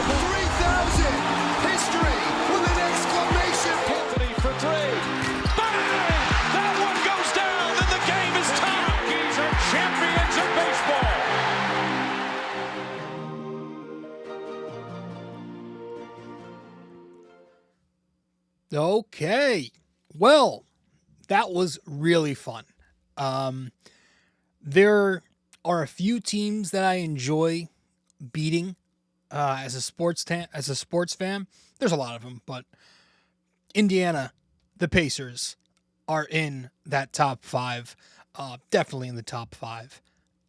3,000. History with an exclamation point. Anthony for three. Bang! That one goes down, and the game is tied. Rockies are champions of baseball. Okay. Well, that was really fun. There are a few teams that I enjoy beating as a sports fan. There's a lot of them, but Indiana, the Pacers, are in that top five. Definitely in the top five.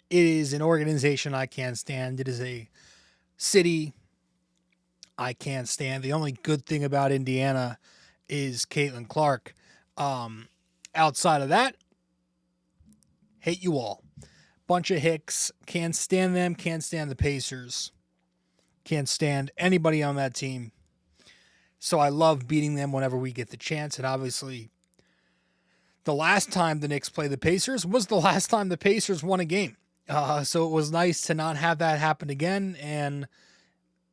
It is an organization I can't stand. It is a city I can't stand. The only good thing about Indiana is Caitlin Clark. Outside of that, hate you all. Bunch of hicks. Can't stand them. Can't stand the Pacers. Can't stand anybody on that team. So I love beating them whenever we get the chance. And obviously, the last time the Knicks played the Pacers was the last time the Pacers won a game. So it was nice to not have that happen again and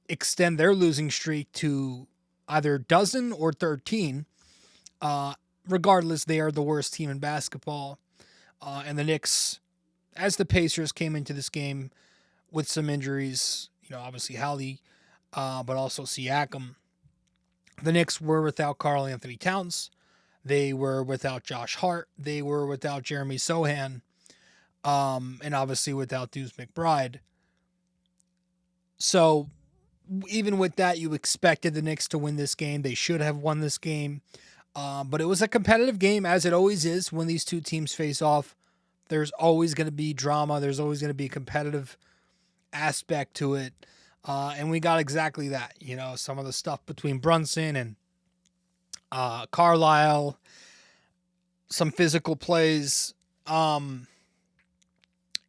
extend their losing streak to either dozen or 13. Regardless, they are the worst team in basketball. And the Knicks, as the Pacers came into this game with some injuries, obviously Hallie, but also Siakam, the Knicks were without Karl Anthony Towns. They were without Josh Hart. They were without Jeremy Sohan. And obviously without Deuce McBride. So even with that, you expected the Knicks to win this game. They should have won this game. But it was a competitive game, as it always is when these two teams face off. There's always going to be drama. There's always going to be a competitive aspect to it. And we got exactly that. Some of the stuff between Brunson and Carlisle, some physical plays. It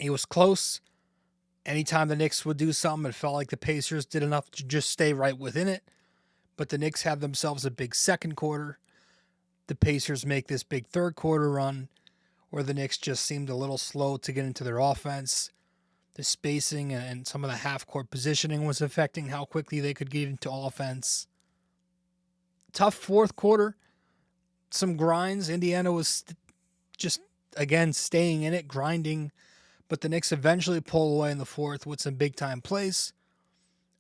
was close. Anytime the Knicks would do something, it felt like the Pacers did enough to just stay right within it. But the Knicks have themselves a big second quarter. The Pacers make this big third quarter run where the Knicks just seemed a little slow to get into their offense. The spacing and some of the half-court positioning was affecting how quickly they could get into offense. Tough fourth quarter. Some grinds. Indiana was just, again, staying in it, grinding. But the Knicks eventually pull away in the fourth with some big-time plays.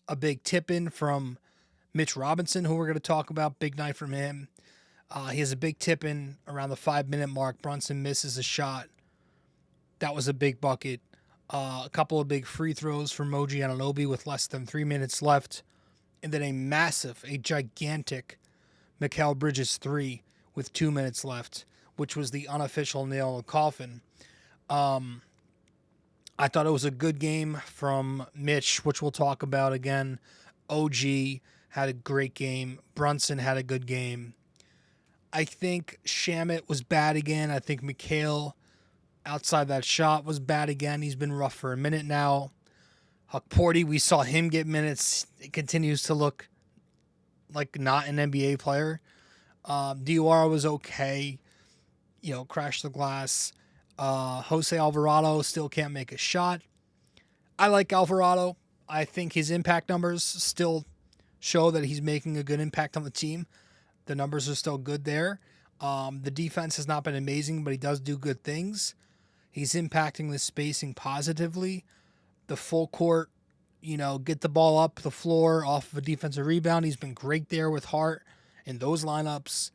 A big tip-in from Mitch Robinson, who we're going to talk about. Big night from him. He has a big tip-in around the 5-minute mark. Brunson misses a shot. That was a big bucket. A couple of big free throws from OG Anunoby with less than 3 minutes left. And then a gigantic Mikal Bridges 3 with 2 minutes left, which was the unofficial nail in the coffin. I thought it was a good game from Mitch, which we'll talk about again. OG had a great game. Brunson had a good game. I think Shamet was bad again. I think Mikal, outside that shot, was bad again. He's been rough for a minute now. Huckporty, we saw him get minutes. It continues to look like not an NBA player. Diawara was okay. Crashed the glass. Jose Alvarado still can't make a shot. I like Alvarado. I think his impact numbers still show that he's making a good impact on the team. The numbers are still good there. The defense has not been amazing, but he does do good things. He's impacting the spacing positively. The full court, get the ball up the floor off of a defensive rebound. He's been great there with Hart in those lineups.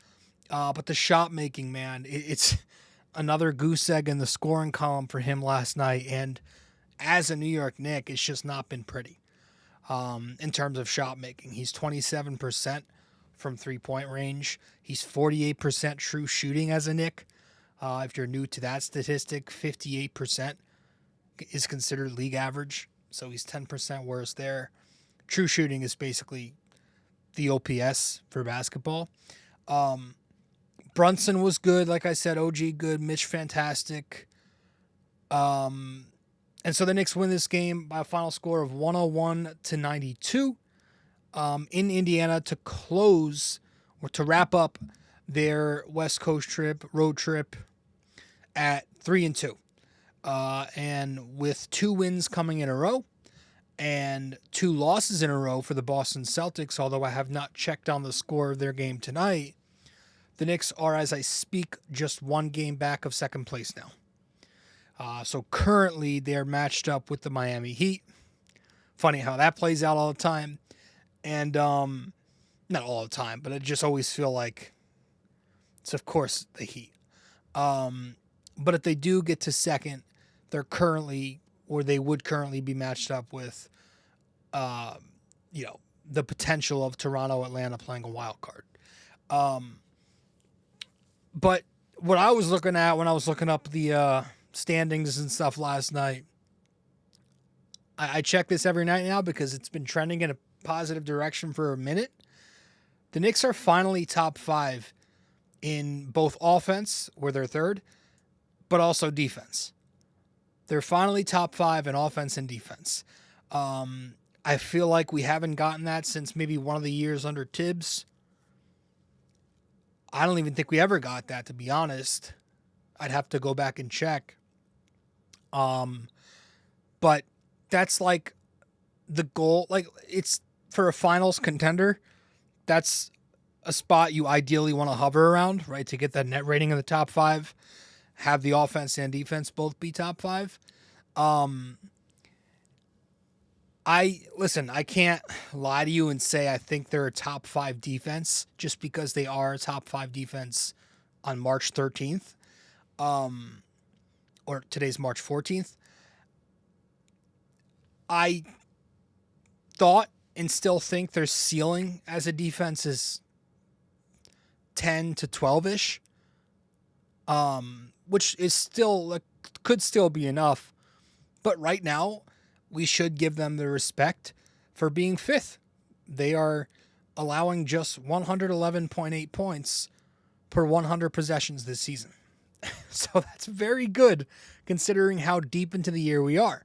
But the shot making, man, it's another goose egg in the scoring column for him last night. And as a New York Knick, it's just not been pretty in terms of shot making. He's 27% from three-point range. He's 48% true shooting as a Knick. If you're new to that statistic, 58% is considered league average. So he's 10% worse there. True shooting is basically the OPS for basketball. Brunson was good. Like I said, OG good. Mitch fantastic. And so the Knicks win this game by a final score of 101-92 in Indiana to close or to wrap up their West Coast road trip at 3-2. And with 2 wins coming in a row and 2 losses in a row for the Boston Celtics, although I have not checked on the score of their game tonight. The Knicks are, as I speak, just 1 game back of second place now. So currently they're matched up with the Miami Heat. Funny how that plays out all the time. And not all the time, but I just always feel like it's, of course, the Heat. But if they do get to second, they're currently, or they would currently be matched up with, the potential of Toronto, Atlanta playing a wild card. But what I was looking at when I was looking up the standings and stuff last night, I check this every night now because it's been trending in a positive direction for a minute. The Knicks are finally top 5 in both offense, where they're third, but also defense. They're finally top 5 in offense and defense. I feel like we haven't gotten that since maybe one of the years under Tibbs. I don't even think we ever got that, to be honest. I'd have to go back and check. But that's like the goal. Like, it's for a finals contender. That's a spot you ideally want to hover around, right? To get that net rating in the top 5, have the offense and defense both be top 5. I can't lie to you and say I think they're a top 5 defense just because they are a top 5 defense on March 13th. Or today's March 14th. I thought and still think their ceiling as a defense is 10 to 12-ish. Which is still, could still be enough. But right now, we should give them the respect for being 5th. They are allowing just 111.8 points per 100 possessions this season. So that's very good considering how deep into the year we are.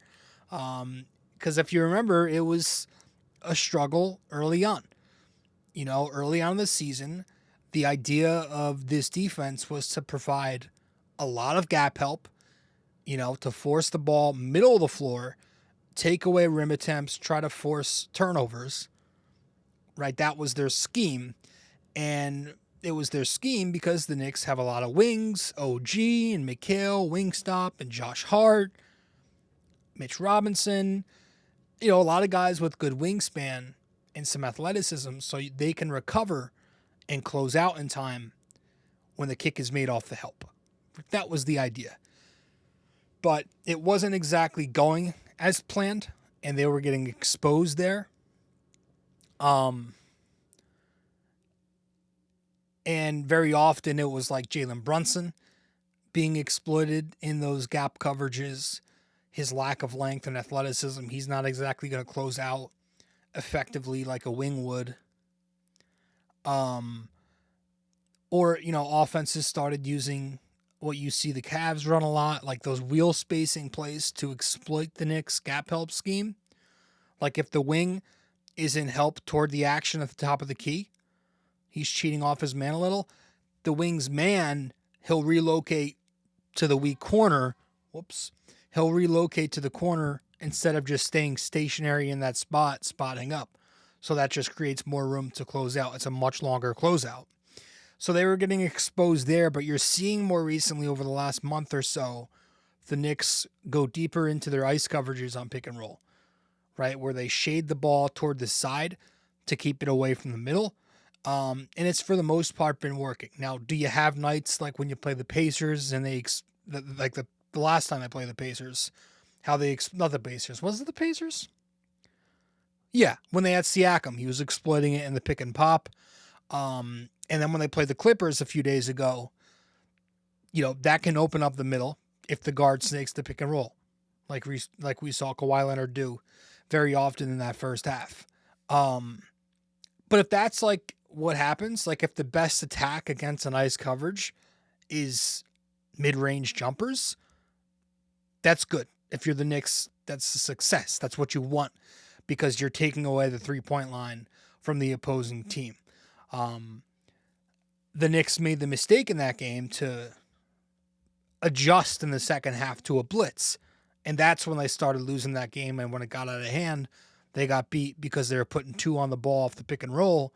Because if you remember, it was a struggle early on. Early on in the season, the idea of this defense was to provide a lot of gap help, to force the ball middle of the floor, take away rim attempts, try to force turnovers, right? That was their scheme. And it was their scheme because the Knicks have a lot of wings, OG and Mikhail, Wingstop and Josh Hart, Mitch Robinson, a lot of guys with good wingspan and some athleticism so they can recover and close out in time when the kick is made off the help. That was the idea. But it wasn't exactly going as planned, and they were getting exposed there. And very often it was like Jalen Brunson being exploited in those gap coverages. His lack of length and athleticism, he's not exactly going to close out effectively like a wing would. Or, offenses started using what you see the Cavs run a lot, like those wheel spacing plays to exploit the Knicks gap help scheme. Like if the wing is in help toward the action at the top of the key, he's cheating off his man a little. The wing's man, he'll relocate to the weak corner. He'll relocate to the corner instead of just staying stationary in that spot, spotting up. So that just creates more room to close out. It's a much longer closeout. So they were getting exposed there, but you're seeing more recently over the last month or so, the Knicks go deeper into their ice coverages on pick and roll, right? Where they shade the ball toward the side to keep it away from the middle. And it's for the most part been working. Now, do you have nights like when you play the Pacers and the last time I played the Pacers, how they, not the Pacers, was it the Pacers? Yeah, when they had Siakam, he was exploiting it in the pick and pop. And then when they played the Clippers a few days ago, that can open up the middle if the guard snakes the pick and roll, like we saw Kawhi Leonard do very often in that first half. But if that's like what happens, like if the best attack against an ice coverage is mid-range jumpers, that's good. If you're the Knicks, that's a success. That's what you want because you're taking away the 3-point line from the opposing team. The Knicks made the mistake in that game to adjust in the second half to a blitz And that's when they started losing that game. And when it got out of hand, they got beat because they were putting 2 on the ball off the pick and roll.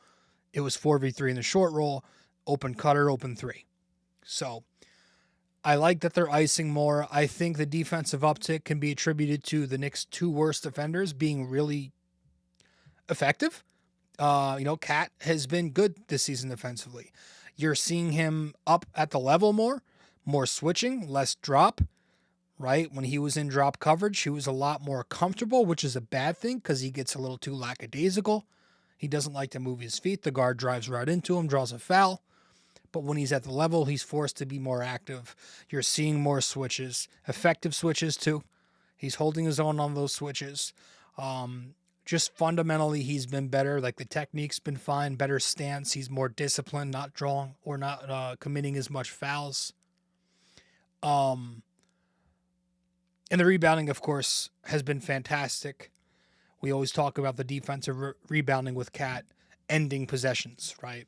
It was 4v3 in the short roll, open cutter, open 3. So I like that they're icing more. I think the defensive uptick can be attributed to the Knicks' 2 worst defenders being really effective. Cat has been good this season defensively. You're seeing him up at the level more switching, less drop, right? When he was in drop coverage, he was a lot more comfortable, which is a bad thing because he gets a little too lackadaisical. He doesn't like to move his feet. The guard drives right into him, draws a foul. But when he's at the level, he's forced to be more active. You're seeing more switches, effective switches too. He's holding his own on those switches. Just fundamentally, he's been better. Like the technique's been fine, better stance. He's more disciplined, not drawing or not committing as much fouls. And the rebounding, of course, has been fantastic. We always talk about the defensive rebounding with Cat ending possessions, right?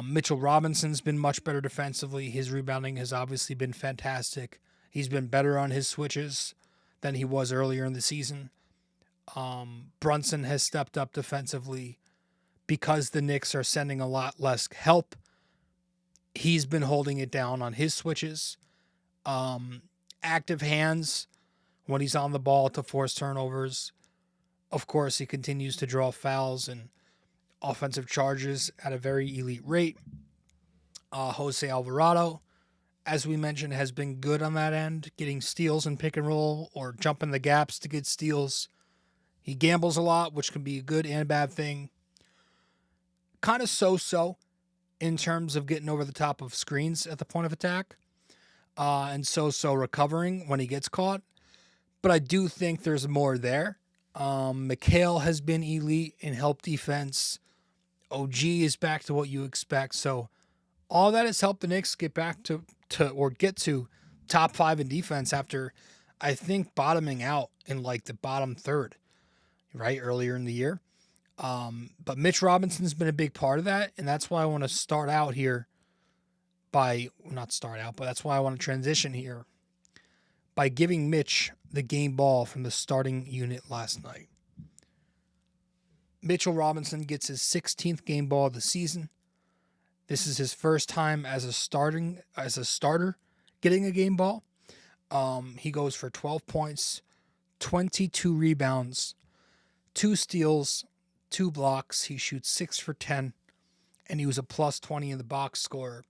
Mitchell Robinson's been much better defensively. His rebounding has obviously been fantastic. He's been better on his switches than he was earlier in the season. Brunson has stepped up defensively because the Knicks are sending a lot less help. He's been holding it down on his switches. Active hands when he's on the ball to force turnovers. Of course, he continues to draw fouls and offensive charges at a very elite rate. Jose Alvarado, as we mentioned, has been good on that end, getting steals in pick and roll or jumping the gaps to get steals. He gambles a lot, which can be a good and bad thing. Kind of so-so in terms of getting over the top of screens at the point of attack. And so-so recovering when he gets caught. But I do think there's more there. Mikhail has been elite in help defense. OG is back to what you expect. So all that has helped the Knicks get back to get to top 5 in defense after, I think, bottoming out in like the bottom third, right, earlier in the year. But Mitch Robinson's been a big part of that, and that's why I want to start out here that's why I want to transition here by giving Mitch the game ball from the starting unit last night. Mitchell Robinson gets his 16th game ball of the season. This is his first time as a starter getting a game ball. He goes for 12 points, 22 rebounds, 2 steals, 2 blocks. He shoots 6 for 10, and he was a plus 20 in the box score.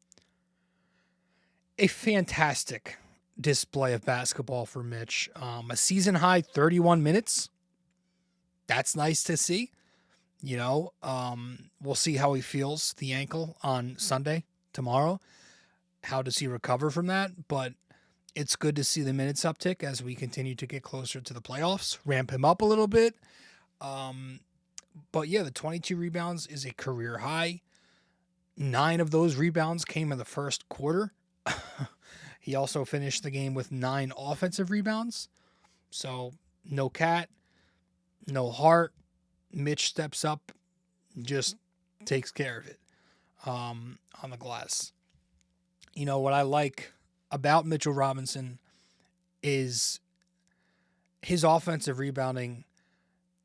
A fantastic display of basketball for Mitch. A season high 31 minutes. That's nice to see. We'll see how he feels the ankle on Sunday, tomorrow. How does he recover from that? But it's good to see the minutes uptick as we continue to get closer to the playoffs. Ramp him up a little bit. But yeah, the 22 rebounds is a career high. 9 of those rebounds came in the first quarter. He also finished the game with 9 offensive rebounds. So no Cat, no Hart. Mitch steps up, just takes care of it on the glass. What I like about Mitchell Robinson is his offensive rebounding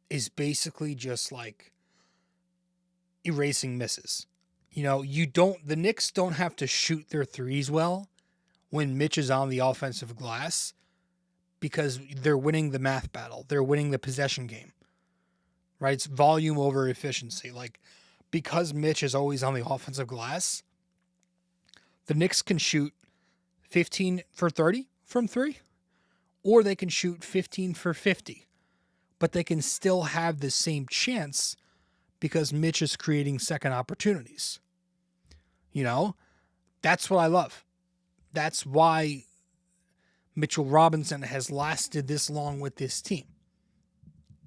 is basically just like erasing misses. The Knicks don't have to shoot their threes well when Mitch is on the offensive glass because they're winning the math battle. They're winning the possession game, right? It's volume over efficiency. Like, because Mitch is always on the offensive glass, the Knicks can shoot 15 for 30 from 3, or they can shoot 15 for 50, but they can still have the same chance because Mitch is creating second opportunities. That's what I love. That's why Mitchell Robinson has lasted this long with this team.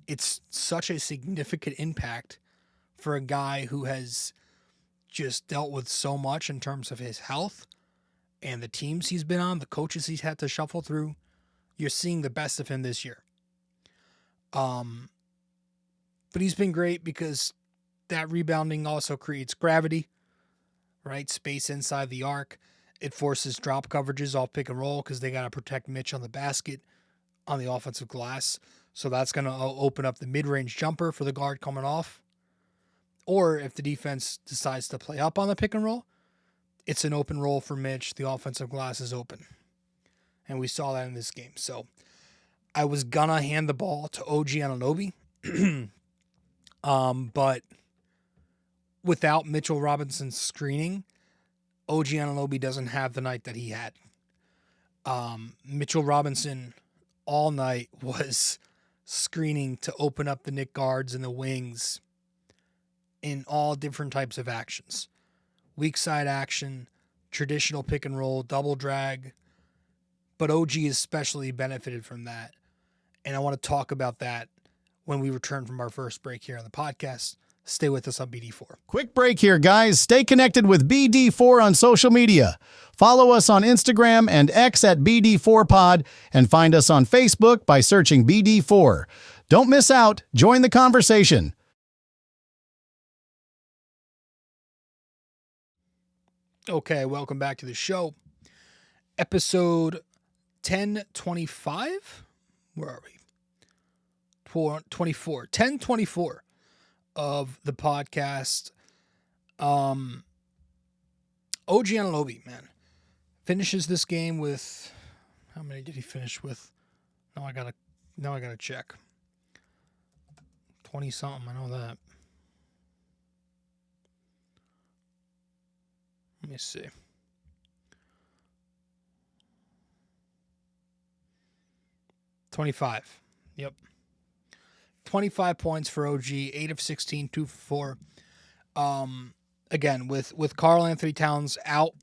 It's such a significant impact for a guy who has just dealt with so much in terms of his health and the teams he's been on, the coaches he's had to shuffle through. You're seeing the best of him this year. But he's been great because that rebounding also creates gravity, right? Space inside the arc. It forces drop coverages off pick and roll because they got to protect Mitch on the basket. on the offensive glass. So that's going to open up the mid-range jumper for the guard coming off. Or if the defense decides to play up on the pick and roll, it's an open roll for Mitch. The offensive glass is open. And we saw that in this game. So I was going to hand the ball to OG Anunoby. But without Mitchell Robinson's screening, OG Anunoby doesn't have the night that he had. Mitchell Robinson all night was screening to open up the Knicks guards and the wings in all different types of actions. Weak side action, traditional pick and roll, double drag. But OG especially benefited from that. And I want to talk about that when we return from our first break here on the podcast. Stay with us on BD4. Quick break here, guys. Stay connected with BD4 on social media. Follow us on Instagram and X at BD4Pod, and find us on Facebook by searching BD4. Don't miss out. Join the conversation. Okay, welcome back to the show. Episode 1025? Where are we? 24. 1024 of the podcast. OG Anunoby, man, finishes this game with, how many did he finish with? Now I gotta check. 20 something, I know that. Let me see. $25. Yep. 25 points for OG, 8 of 16, 2 for 4. Again, with Karl Anthony Towns out,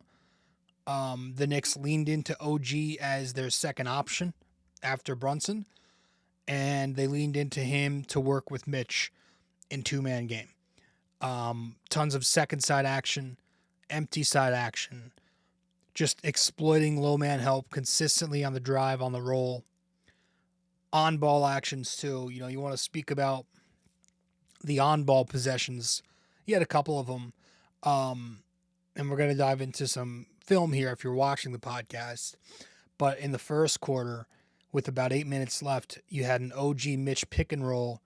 the Knicks leaned into OG as their second option after Brunson, and they leaned into him to work with Mitch in two-man game. Tons of second side action, empty side action, just exploiting low man help consistently on the drive, on the roll. On-ball actions, too. You know, you want to speak about the on-ball possessions. He had a couple of them. And we're going to dive into some film here if you're watching the podcast. But in the first quarter, with about 8 minutes left, you had an OG Mitch pick and roll.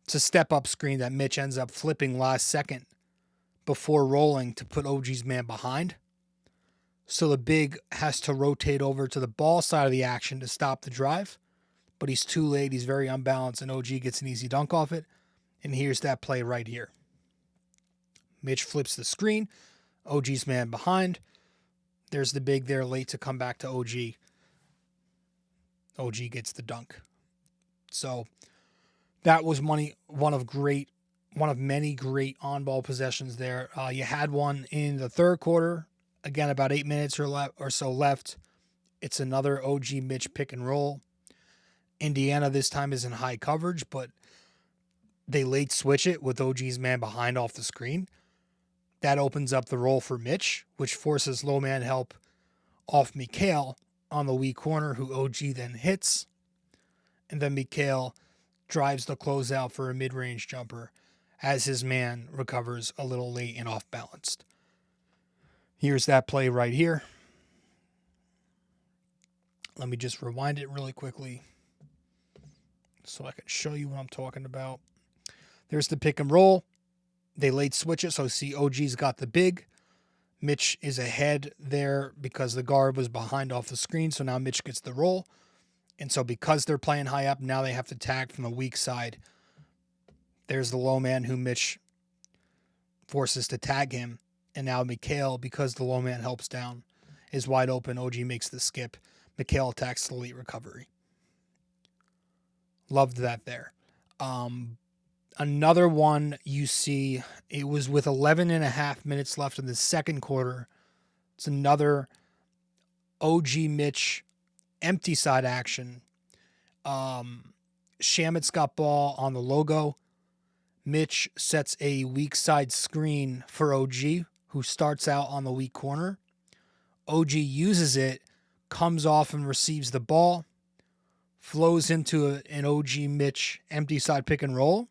It's a step-up screen that Mitch ends up flipping last second before rolling to put OG's man behind. So the big has to rotate over to the ball side of the action to stop the drive. But he's too late. He's very unbalanced, and OG gets an easy dunk off it. And here's that play right here. Mitch flips the screen. OG's man behind. There's the big there, late to come back to OG. OG gets the dunk. So that was one of many great on-ball possessions there. You had one in the third quarter. Again, about 8 minutes or so left. It's another OG Mitch pick and roll. Indiana this time is in high coverage, but they late switch it with OG's man behind off the screen. That opens up the roll for Mitch, which forces low man help off Mikhail on the weak corner, who OG then hits. And then Mikhail drives the closeout for a mid-range jumper as his man recovers a little late and off-balanced. Here's that play right here. Let me just rewind it really quickly so I can show you what I'm talking about. There's the pick and roll. They late switch it, so see OG's got the big. Mitch is ahead there because the guard was behind off the screen, so now Mitch gets the roll. And so because they're playing high up, now they have to tag from the weak side. There's the low man who Mitch forces to tag him. And now Mikhail, because the low man helps down, is wide open. OG makes the skip. Mikhail attacks the late recovery. Loved that there. Another one you see, it was with 11 and a half minutes left in the second quarter. It's another OG Mitch empty side action. Shamit's got ball on the logo. Mitch sets a weak side screen for OG, who starts out on the weak corner. OG uses it, comes off and receives the ball, flows into an OG Mitch empty side pick and roll.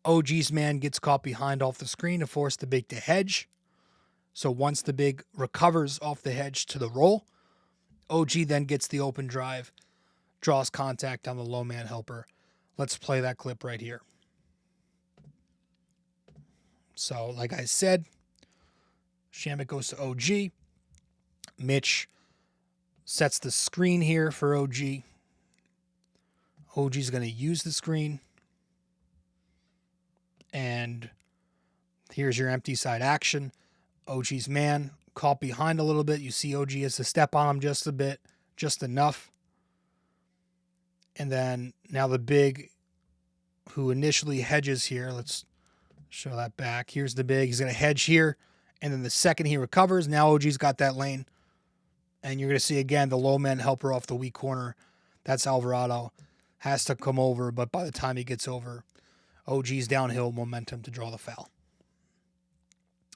OG's man gets caught behind off the screen to force the big to hedge. So once the big recovers off the hedge to the roll, OG then gets the open drive, draws contact on the low man helper. Let's play that clip right here. So, like I said, Shamet goes to OG. Mitch sets the screen here for OG. OG's going to use the screen. And here's your empty side action. OG's man caught behind a little bit. You see OG has to step on him just a bit, just enough. And then now the big who initially hedges here. Let's show that back. Here's the big. He's going to hedge here. And then the second he recovers, now OG's got that lane. And you're going to see, again, the low man helper off the weak corner. That's Alvarado. Has to come over, but by the time he gets over, OG's downhill momentum to draw the foul.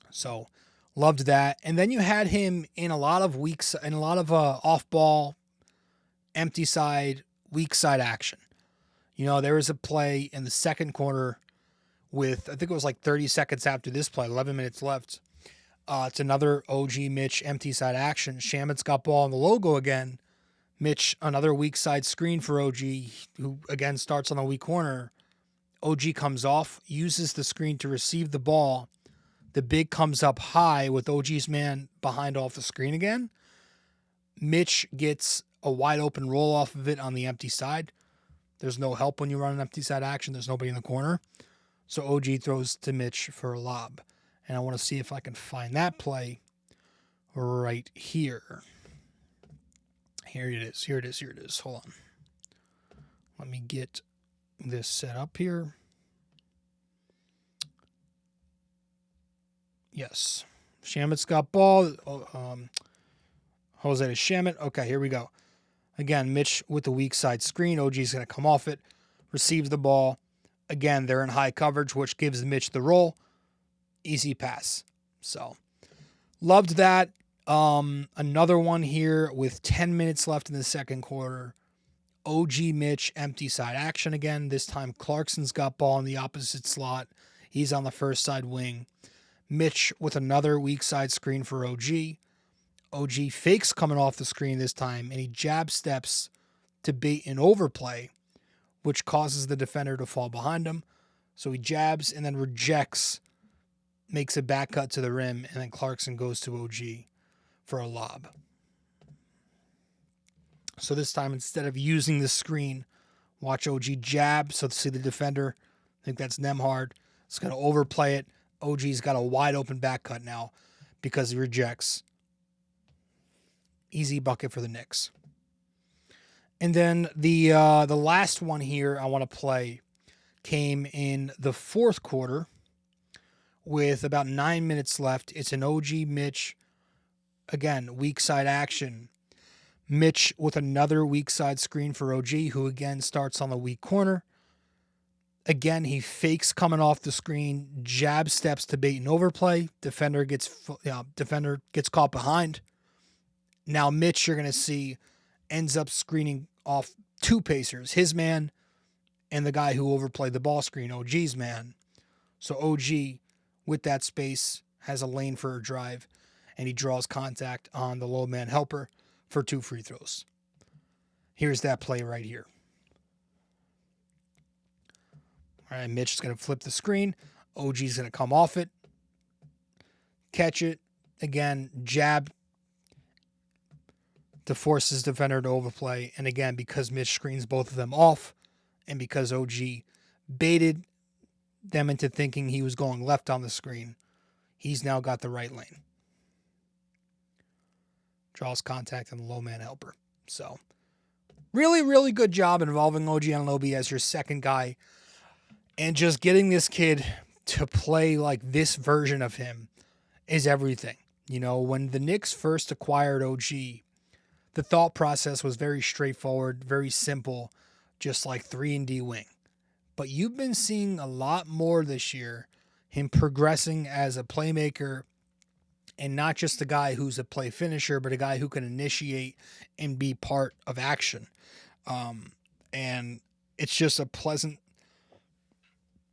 So, loved that. And then you had him in a lot of off-ball, empty side, weak side action. You know, there was a play in the second quarter with, I think it was like 30 seconds after this play, 11 minutes left. It's another OG Mitch empty side action. Shamet's got ball on the logo again. Mitch, another weak side screen for OG, who again starts on the weak corner. OG comes off, uses the screen to receive the ball. The big comes up high with OG's man behind off the screen again. Mitch gets a wide open roll off of it on the empty side. There's no help when you run an empty side action. There's nobody in the corner. So OG throws to Mitch for a lob. And I want to see if I can find that play right here. Here it is. Here it is. Here it is. Hold on. Let me get this set up here. Yes. Shamet's got ball. Jose to Shamet. Okay, here we go. Again, Mitch with the weak side screen. OG's going to come off it. Receives the ball. Again, they're in high coverage, which gives Mitch the roll. Easy pass. So, loved that. Another one here with 10 minutes left in the second quarter. OG Mitch, empty side action again. This time Clarkson's got ball in the opposite slot. He's on the first side wing. Mitch with another weak side screen for OG. OG fakes coming off the screen this time, and he jab steps to bait an overplay, which causes the defender to fall behind him. So he jabs and then rejects, makes a back cut to the rim, and then Clarkson goes to OG for a lob. So this time, instead of using the screen, watch OG jab. So see the defender, I think that's Nemhard. It's going to overplay it. OG's got a wide open back cut now because he rejects. Easy bucket for the Knicks. And then the last one here I want to play came in the fourth quarter with about 9 minutes left. It's an OG Mitch, again, weak side action. Mitch with another weak side screen for OG, who again starts on the weak corner. Again, he fakes coming off the screen, jab steps to bait an overplay. Defender gets caught behind. Now Mitch, you're going to see, ends up screening off two Pacers, his man and the guy who overplayed the ball screen, OG's man. So OG, with that space, has a lane for a drive, and he draws contact on the low man helper for 2 free throws. Here's that play right here. All right, Mitch is going to flip the screen. OG's going to come off it, catch it. Again, jab to force his defender to overplay. And again, because Mitch screens both of them off, and because OG baited them into thinking he was going left on the screen, he's now got the right lane. Draws contact on the low man helper. So, really, really good job involving OG Anunoby as your second guy. And just getting this kid to play like this version of him is everything. You know, when the Knicks first acquired OG, the thought process was very straightforward, very simple, just like 3-and-D wing. But you've been seeing a lot more this year, him progressing as a playmaker, and not just a guy who's a play finisher, but a guy who can initiate and be part of action. And it's just a pleasant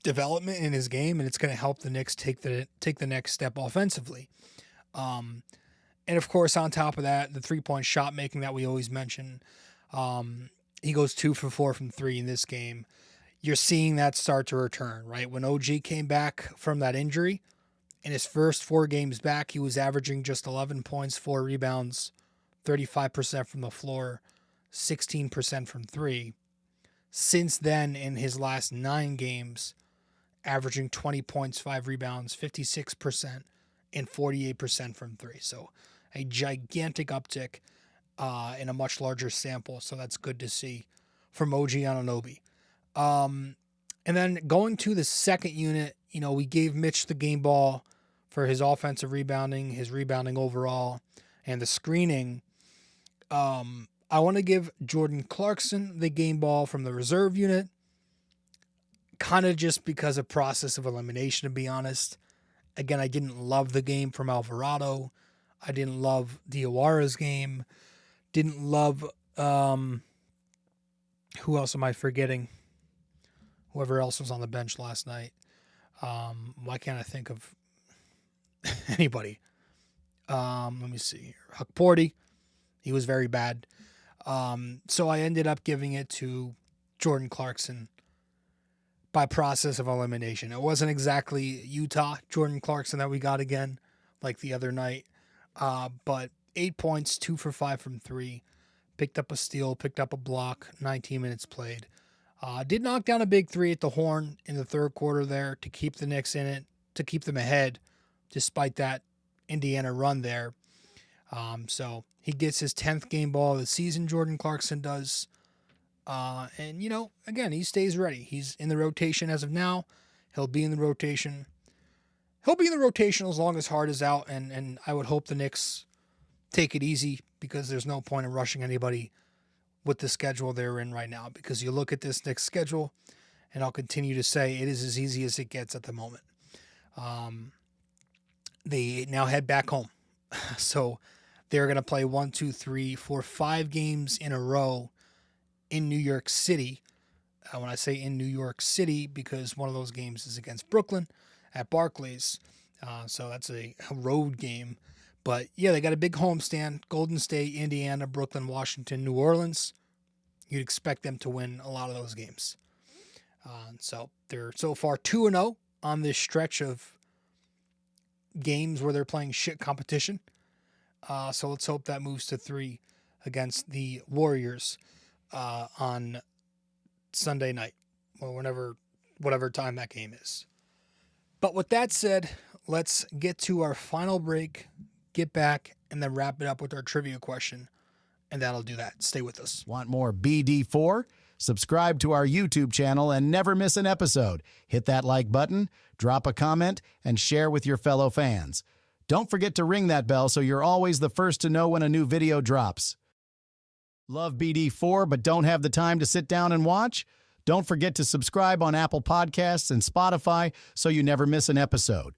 development in his game, and it's going to help the Knicks take the next step offensively. And of course, on top of that, the 3-point shot making that we always mention He goes 2 for 4 from 3 in this game. You're seeing that start to return, right? When OG came back from that injury, in his first 4 games back, he was averaging just 11 points, 4 rebounds, 35% from the floor, 16% from 3. Since then, in his last 9 games, averaging 20 points, 5 rebounds, 56%, and 48% from 3. So a gigantic uptick in a much larger sample. So that's good to see from OG Anunoby. And then going to the second unit, we gave Mitch the game ball for his offensive rebounding, his rebounding overall, and the screening. I want to give Jordan Clarkson the game ball from the reserve unit, kind of just because of process of elimination, to be honest. Again, I didn't love the game from Alvarado. I didn't love Diawara's game. Didn't love, who else am I forgetting? Whoever else was on the bench last night. Why can't I think of anybody? Let me see here. Huckporty, he was very bad. So I ended up giving it to Jordan Clarkson by process of elimination. It wasn't exactly Utah Jordan Clarkson that we got again, like the other night. But 8 points, 2 for 5 from 3. Picked up a steal, picked up a block, 19 minutes played. Did knock down a big 3 at the horn in the third quarter there to keep the Knicks in it, to keep them ahead, despite that Indiana run there. So he gets his 10th game ball of the season, Jordan Clarkson does. And, again, he stays ready. He's in the rotation as of now. He'll be in the rotation. He'll be in the rotation as long as Hart is out, and I would hope the Knicks take it easy because there's no point in rushing anybody with the schedule they're in right now, because you look at this Knicks schedule, and I'll continue to say it is as easy as it gets at the moment. They now head back home. So they're going to play 1, 2, 3, 4, 5 games in a row in New York City. When I say in New York City, because one of those games is against Brooklyn at Barclays. So that's a road game. But yeah, they got a big homestand. Golden State, Indiana, Brooklyn, Washington, New Orleans. You'd expect them to win a lot of those games. So they're so far 2-0 on this stretch of games where they're playing shit competition. So let's hope that moves to 3 against the Warriors on Sunday night, or whatever time that game is. But with that said, let's get to our final break, get back, and then wrap it up with our trivia question, and that'll do that. Stay with us. Want more BD4? Subscribe to our YouTube channel and never miss an episode. Hit that like button, drop a comment, and share with your fellow fans. Don't forget to ring that bell so you're always the first to know when a new video drops. Love BD4 but don't have the time to sit down and watch? Don't forget to subscribe on Apple Podcasts and Spotify so you never miss an episode.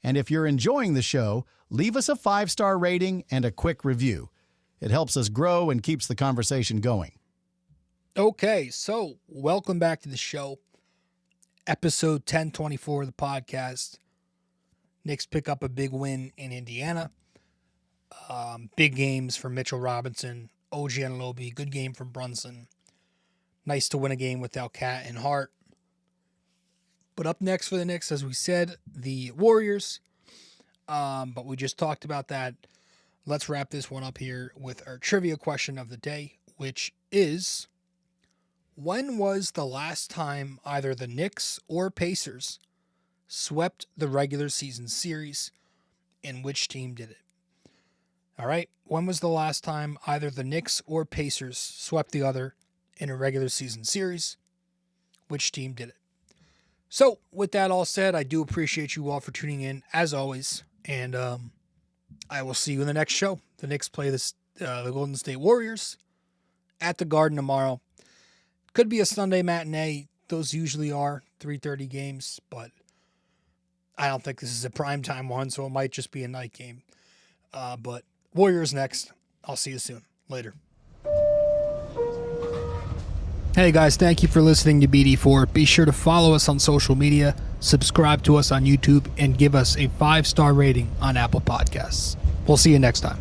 And if you're enjoying the show, leave us a 5-star rating and a quick review. It helps us grow and keeps the conversation going. Okay, so welcome back to the show. Episode 1024 of the podcast. Knicks pick up a big win in Indiana. Big games from Mitchell Robinson, OG Anunoby, good game from Brunson. Nice to win a game without Cat and Hart. But up next for the Knicks, as we said, the Warriors. But we just talked about that. Let's wrap this one up here with our trivia question of the day, which is, when was the last time either the Knicks or Pacers swept the regular season series, and which team did it? All right, when was the last time either the Knicks or Pacers swept the other in a regular season series? Which team did it? So, with that all said, I do appreciate you all for tuning in, as always, and I will see you in the next show. The Knicks play the Golden State Warriors at the Garden tomorrow. Could be a Sunday matinee. Those usually are 3:30 games, but I don't think this is a primetime one, so it might just be a night game. But Warriors next. I'll see you soon. Later. Hey guys, thank you for listening to BD4. Be sure to follow us on social media, subscribe to us on YouTube, and give us a 5-star rating on Apple Podcasts. We'll see you next time.